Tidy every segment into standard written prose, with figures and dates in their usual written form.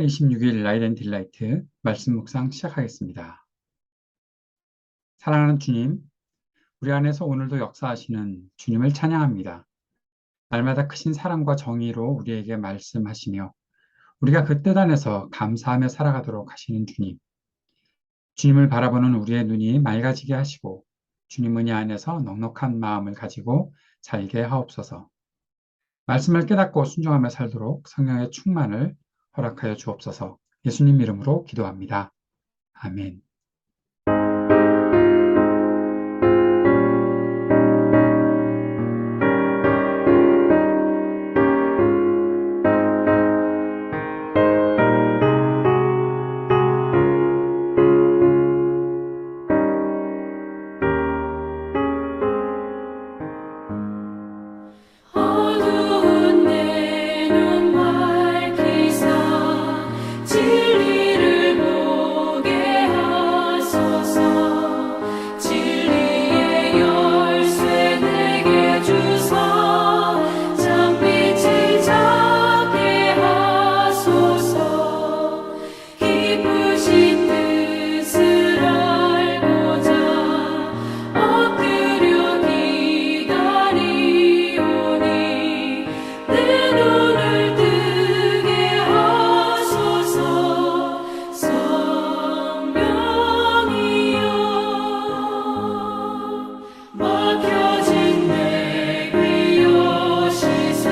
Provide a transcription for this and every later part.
3월 26일 라이트 앤 딜라이트 말씀 묵상 시작하겠습니다. 사랑하는 주님, 우리 안에서 오늘도 역사하시는 주님을 찬양합니다. 날마다 크신 사랑과 정의로 우리에게 말씀하시며 우리가 그 뜻 안에서 감사하며 살아가도록 하시는 주님. 주님을 바라보는 우리의 눈이 맑아지게 하시고 주님 은혜 안에서 넉넉한 마음을 가지고 살게 하옵소서. 말씀을 깨닫고 순종하며 살도록 성령의 충만을 허락하여 주옵소서. 예수님 이름으로 기도합니다. 아멘. 어두운 내 눈 밝히사 진리를 보게 하소서. 진리의 열쇠 내게 주사 장빛을 잡게 하소서. 기쁘신 뜻을 알고자 엎드려 기다리오니 내 눈을 뜨게 하소서. 성령이여, 막혀진 내 귀 여시사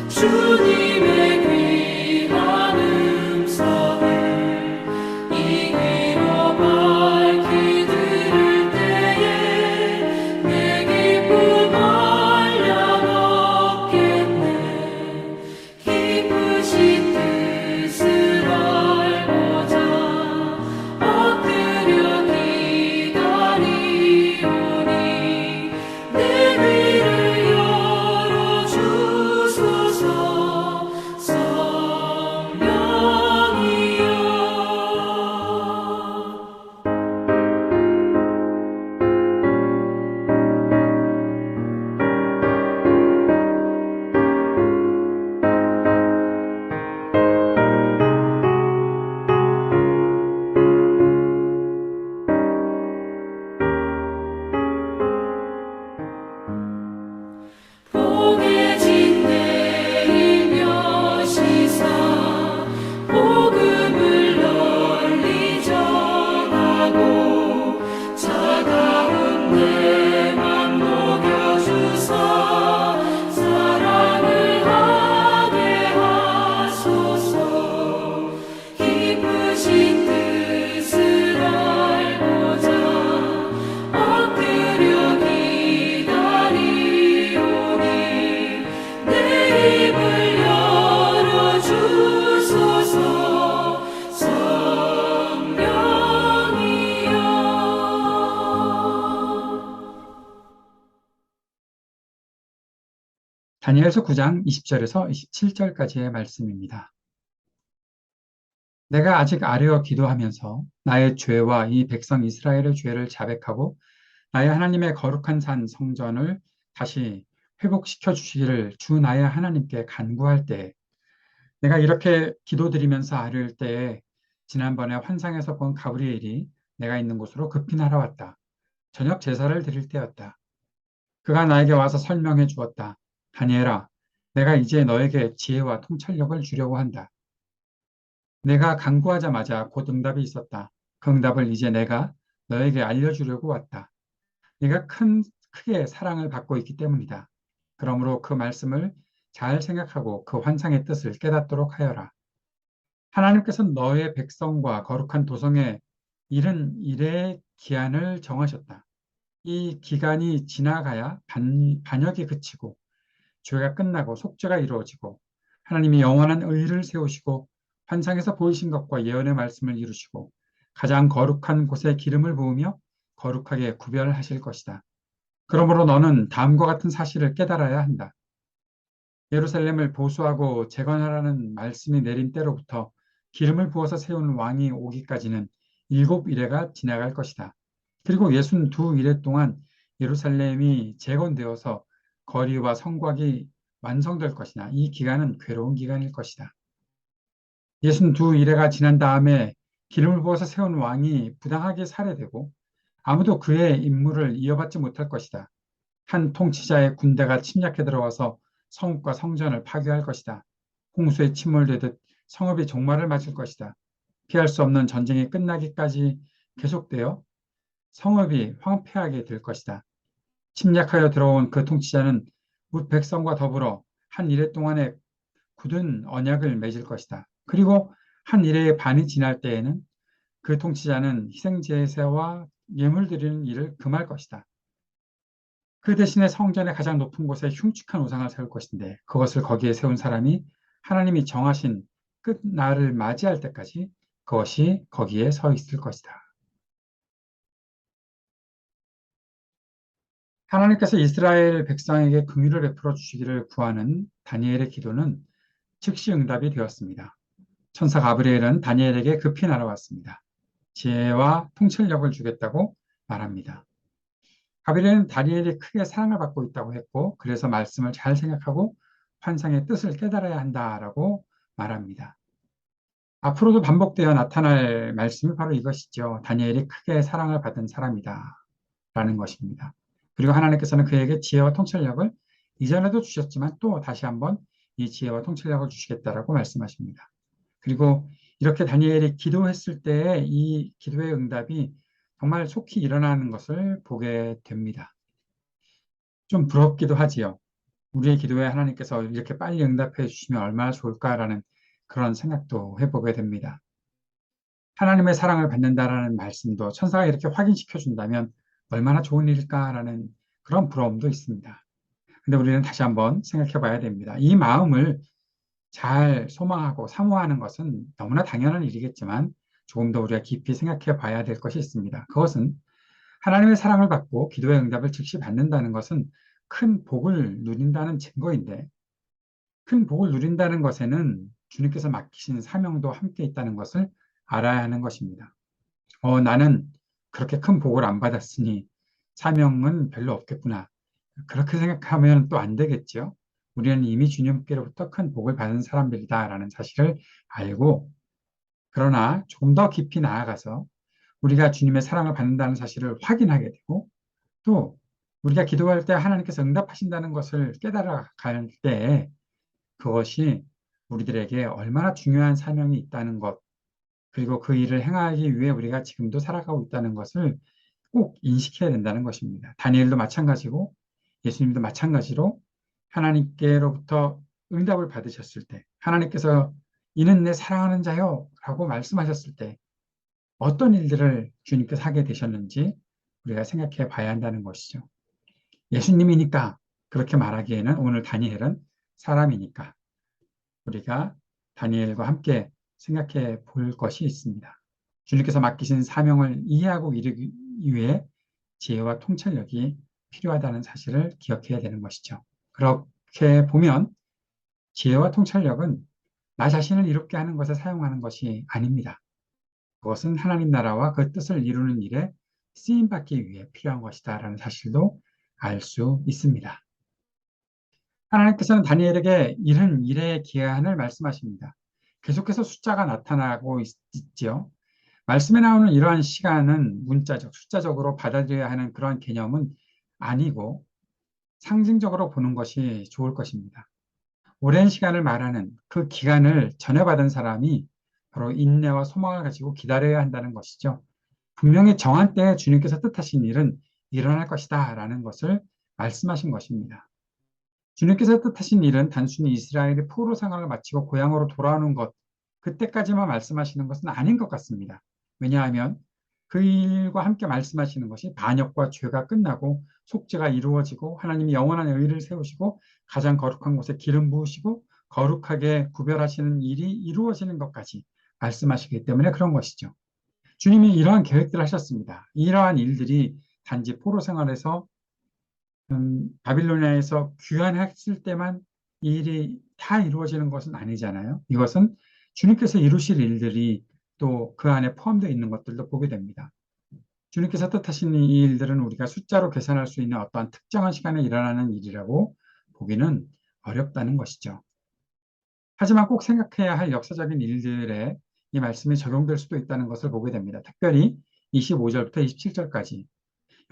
주님의 귀한 음성을 이 귀로 밝히 들을 때에 내 기쁨 한량 없겠네. 기쁘신 뜻을 알고자 엎드려 기다리오니 내 귀를 열어주소서. 성령이여. 봉해진 내 일여시사 복음을 널리 전하고 차가운 내 맘 녹여주사 사랑을 하게 하소서. 기쁘신 뜻을 알고자 엎드려 기다리오니 내 입을 열어주소서. 성령이여. 다니엘서 9장 20절에서 27절까지의 말씀입니다. 내가 아직 아뢰어 기도하면서 나의 죄와 이 백성 이스라엘의 죄를 자백하고 나의 하나님의 거룩한 산 성전을 다시 회복시켜 주시기를 주 나의 하나님께 간구할 때, 내가 이렇게 기도드리면서 아뢰을 때에 지난번에 환상에서 본 가브리엘이 내가 있는 곳으로 급히 날아왔다. 저녁 제사를 드릴 때였다. 그가 나에게 와서 설명해 주었다. 다니엘아, 내가 이제 너에게 지혜와 통찰력을 주려고 한다. 내가 간구하자마자 곧 응답이 있었다. 그 응답을 이제 내가 너에게 알려주려고 왔다. 네가 크게 사랑을 받고 있기 때문이다. 그러므로 그 말씀을 잘 생각하고 그 환상의 뜻을 깨닫도록 하여라. 하나님께서 너의 백성과 거룩한 도성에 이른 일의 기한을 정하셨다. 이 기간이 지나가야 반역이 그치고 죄가 끝나고 속죄가 이루어지고 하나님이 영원한 의를 세우시고 환상에서 보이신 것과 예언의 말씀을 이루시고 가장 거룩한 곳에 기름을 부으며 거룩하게 구별하실 것이다. 그러므로 너는 다음과 같은 사실을 깨달아야 한다. 예루살렘을 보수하고 재건하라는 말씀이 내린 때로부터 기름을 부어서 세운 왕이 오기까지는 7일회가 지나갈 것이다. 그리고 62일회 동안 예루살렘이 재건되어서 거리와 성곽이 완성될 것이나 이 기간은 괴로운 기간일 것이다. 예순 두 이래가 지난 다음에 기름을 부어서 세운 왕이 부당하게 살해되고 아무도 그의 임무를 이어받지 못할 것이다. 한 통치자의 군대가 침략해 들어와서 성읍과 성전을 파괴할 것이다. 홍수에 침몰되듯 성읍이 종말을 맞을 것이다. 피할 수 없는 전쟁이 끝나기까지 계속되어 성읍이 황폐하게 될 것이다. 침략하여 들어온 그 통치자는 뭇 백성과 더불어 한 이래 동안의 굳은 언약을 맺을 것이다. 그리고 한 이래의 반이 지날 때에는 그 통치자는 희생제사와 예물 드리는 일을 금할 것이다. 그 대신에 성전의 가장 높은 곳에 흉측한 우상을 세울 것인데 그것을 거기에 세운 사람이 하나님이 정하신 끝날을 맞이할 때까지 그것이 거기에 서 있을 것이다. 하나님께서 이스라엘 백성에게 긍휼을 베풀어 주시기를 구하는 다니엘의 기도는 즉시 응답이 되었습니다. 천사 가브리엘은 다니엘에게 급히 날아왔습니다. 지혜와 통찰력을 주겠다고 말합니다. 가브리엘은 다니엘이 크게 사랑을 받고 있다고 했고 그래서 말씀을 잘 생각하고 환상의 뜻을 깨달아야 한다라고 말합니다. 앞으로도 반복되어 나타날 말씀이 바로 이것이죠. 다니엘이 크게 사랑을 받은 사람이다 라는 것입니다. 그리고 하나님께서는 그에게 지혜와 통찰력을 이전에도 주셨지만 또 다시 한번 이 지혜와 통찰력을 주시겠다라고 말씀하십니다. 그리고 이렇게 다니엘이 기도했을 때의 이 기도의 응답이 정말 속히 일어나는 것을 보게 됩니다. 좀 부럽기도 하지요. 우리의 기도에 하나님께서 이렇게 빨리 응답해 주시면 얼마나 좋을까라는 그런 생각도 해보게 됩니다. 하나님의 사랑을 받는다라는 말씀도 천사가 이렇게 확인시켜 준다면 얼마나 좋은 일일까라는 그런 부러움도 있습니다. 근데 우리는 다시 한번 생각해 봐야 됩니다. 이 마음을 잘 소망하고 사모하는 것은 너무나 당연한 일이겠지만 조금 더 우리가 깊이 생각해 봐야 될 것이 있습니다. 그것은 하나님의 사랑을 받고 기도의 응답을 즉시 받는다는 것은 큰 복을 누린다는 증거인데 큰 복을 누린다는 것에는 주님께서 맡기신 사명도 함께 있다는 것을 알아야 하는 것입니다. 나는 그렇게 큰 복을 안 받았으니 사명은 별로 없겠구나. 그렇게 생각하면 또 안 되겠죠. 우리는 이미 주님께로부터 큰 복을 받은 사람들이다라는 사실을 알고 그러나 조금 더 깊이 나아가서 우리가 주님의 사랑을 받는다는 사실을 확인하게 되고 또 우리가 기도할 때 하나님께서 응답하신다는 것을 깨달아 갈 때 그것이 우리들에게 얼마나 중요한 사명이 있다는 것 그리고 그 일을 행하기 위해 우리가 지금도 살아가고 있다는 것을 꼭 인식해야 된다는 것입니다. 다니엘도 마찬가지고 예수님도 마찬가지로 하나님께로부터 응답을 받으셨을 때 하나님께서 이는 내 사랑하는 자요 라고 말씀하셨을 때 어떤 일들을 주님께서 하게 되셨는지 우리가 생각해 봐야 한다는 것이죠. 예수님이니까 그렇게 말하기에는 오늘 다니엘은 사람이니까 우리가 다니엘과 함께 생각해 볼 것이 있습니다. 주님께서 맡기신 사명을 이해하고 이루기 위해 지혜와 통찰력이 필요하다는 사실을 기억해야 되는 것이죠. 그렇게 보면 지혜와 통찰력은 나 자신을 이롭게 하는 것에 사용하는 것이 아닙니다. 그것은 하나님 나라와 그 뜻을 이루는 일에 쓰임받기 위해 필요한 것이다라는 사실도 알 수 있습니다. 하나님께서는 다니엘에게 이른 일의 기한을 말씀하십니다. 계속해서 숫자가 나타나고 있지요. 말씀에 나오는 이러한 시간은 문자적, 숫자적으로 받아들여야 하는 그런 개념은 아니고 상징적으로 보는 것이 좋을 것입니다. 오랜 시간을 말하는 그 기간을 전해받은 사람이 바로 인내와 소망을 가지고 기다려야 한다는 것이죠. 분명히 정한 때에 주님께서 뜻하신 일은 일어날 것이다 라는 것을 말씀하신 것입니다. 주님께서 뜻하신 일은 단순히 이스라엘이 포로 생활을 마치고 고향으로 돌아오는 것, 그때까지만 말씀하시는 것은 아닌 것 같습니다. 왜냐하면 그 일과 함께 말씀하시는 것이 반역과 죄가 끝나고 속죄가 이루어지고 하나님이 영원한 의를 세우시고 가장 거룩한 곳에 기름 부으시고 거룩하게 구별하시는 일이 이루어지는 것까지 말씀하시기 때문에 그런 것이죠. 주님이 이러한 계획들을 하셨습니다. 이러한 일들이 단지 포로 생활에서 바빌로니아에서 귀환했을 때만 이 일이 다 이루어지는 것은 아니잖아요. 이것은 주님께서 이루실 일들이 또 그 안에 포함되어 있는 것들도 보게 됩니다. 주님께서 뜻하신 이 일들은 우리가 숫자로 계산할 수 있는 어떠한 특정한 시간에 일어나는 일이라고 보기는 어렵다는 것이죠. 하지만 꼭 생각해야 할 역사적인 일들에 이 말씀이 적용될 수도 있다는 것을 보게 됩니다. 특별히 25절부터 27절까지.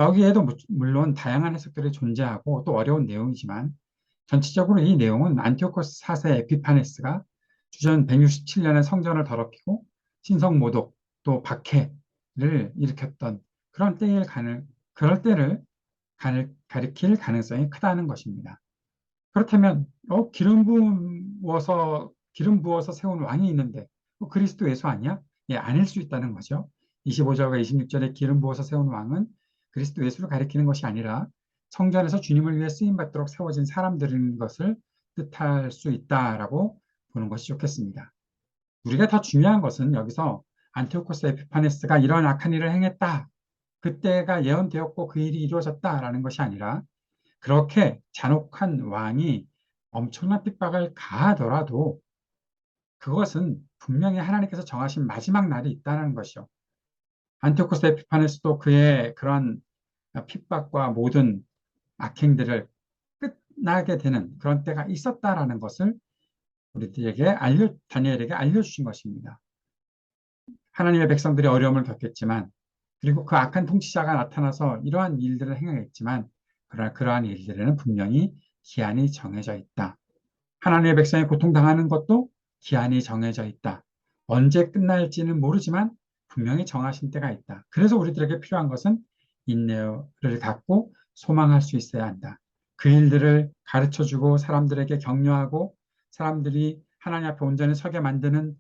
여기에도 물론 다양한 해석들이 존재하고 또 어려운 내용이지만 전체적으로 이 내용은 안티오코스 4세 에피파네스가 주전 167년에 성전을 더럽히고 신성 모독 또 박해를 일으켰던 그럴 때를 가리킬 가능성이 크다는 것입니다. 그렇다면 기름 부어서 세운 왕이 있는데 그리스도 예수 아니야? 예, 아닐 수 있다는 거죠. 25절과 26절에 기름 부어서 세운 왕은 그리스도 예수를 가리키는 것이 아니라 성전에서 주님을 위해 쓰임 받도록 세워진 사람들인 것을 뜻할 수 있다라고 보는 것이 좋겠습니다. 우리가 더 중요한 것은 여기서 안티오코스 에피파네스가 이런 악한 일을 행했다. 그때가 예언되었고 그 일이 이루어졌다라는 것이 아니라 그렇게 잔혹한 왕이 엄청난 핍박을 가하더라도 그것은 분명히 하나님께서 정하신 마지막 날이 있다는 것이요. 안티오코스 에피파네스도 그의 그런 핍박과 모든 악행들을 끝나게 되는 그런 때가 있었다라는 것을 다니엘에게 알려주신 것입니다. 하나님의 백성들이 어려움을 겪겠지만, 그리고 그 악한 통치자가 나타나서 이러한 일들을 행하겠지만, 그러나 그러한 일들에는 분명히 기한이 정해져 있다. 하나님의 백성이 고통당하는 것도 기한이 정해져 있다. 언제 끝날지는 모르지만 분명히 정하신 때가 있다. 그래서 우리들에게 필요한 것은 인내를 갖고 소망할 수 있어야 한다. 그 일들을 가르쳐주고 사람들에게 격려하고 사람들이 하나님 앞에 온전히 서게 만드는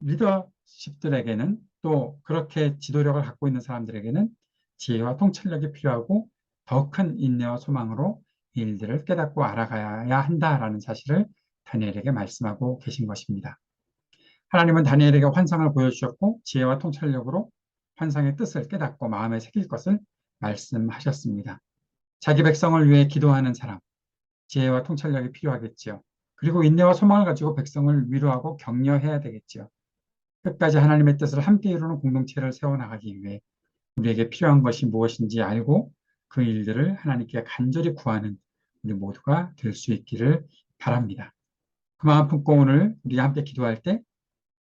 리더십들에게는 또 그렇게 지도력을 갖고 있는 사람들에게는 지혜와 통찰력이 필요하고 더 큰 인내와 소망으로 이 일들을 깨닫고 알아가야 한다라는 사실을 다니엘에게 말씀하고 계신 것입니다. 하나님은 다니엘에게 환상을 보여주셨고 지혜와 통찰력으로 환상의 뜻을 깨닫고 마음에 새길 것을 말씀하셨습니다. 자기 백성을 위해 기도하는 사람, 지혜와 통찰력이 필요하겠지요. 그리고 인내와 소망을 가지고 백성을 위로하고 격려해야 되겠지요. 끝까지 하나님의 뜻을 함께 이루는 공동체를 세워나가기 위해 우리에게 필요한 것이 무엇인지 알고 그 일들을 하나님께 간절히 구하는 우리 모두가 될 수 있기를 바랍니다. 그 마음 품고 오늘 우리 함께 기도할 때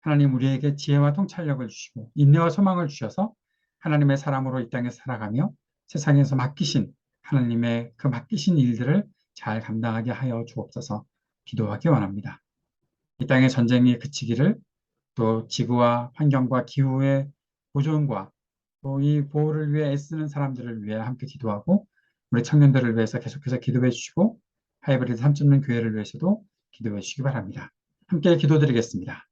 하나님 우리에게 지혜와 통찰력을 주시고 인내와 소망을 주셔서 하나님의 사람으로 이 땅에 살아가며 세상에서 하나님의 그 맡기신 일들을 잘 감당하게 하여 주옵소서 기도하기 원합니다. 이 땅의 전쟁이 그치기를 또 지구와 환경과 기후의 보존과 또 이 보호를 위해 애쓰는 사람들을 위해 함께 기도하고 우리 청년들을 위해서 계속해서 기도해 주시고 하이브리드 3.0 교회를 위해서도 기도해 주시기 바랍니다. 함께 기도드리겠습니다.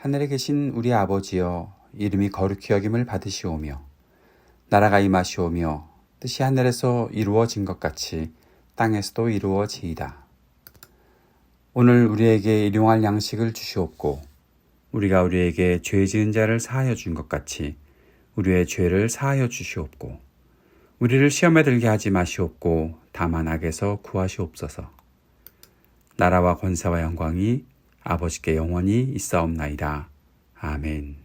하늘에 계신 우리 아버지여, 이름이 거룩히 여김을 받으시오며 나라가 임하시오며 뜻이 하늘에서 이루어진 것 같이 땅에서도 이루어지이다. 오늘 우리에게 일용할 양식을 주시옵고 우리가 우리에게 죄 지은 자를 사하여 준 것 같이 우리의 죄를 사하여 주시옵고 우리를 시험에 들게 하지 마시옵고 다만 악에서 구하시옵소서. 나라와 권세와 영광이 아버지께 영원히 있사옵나이다. 아멘.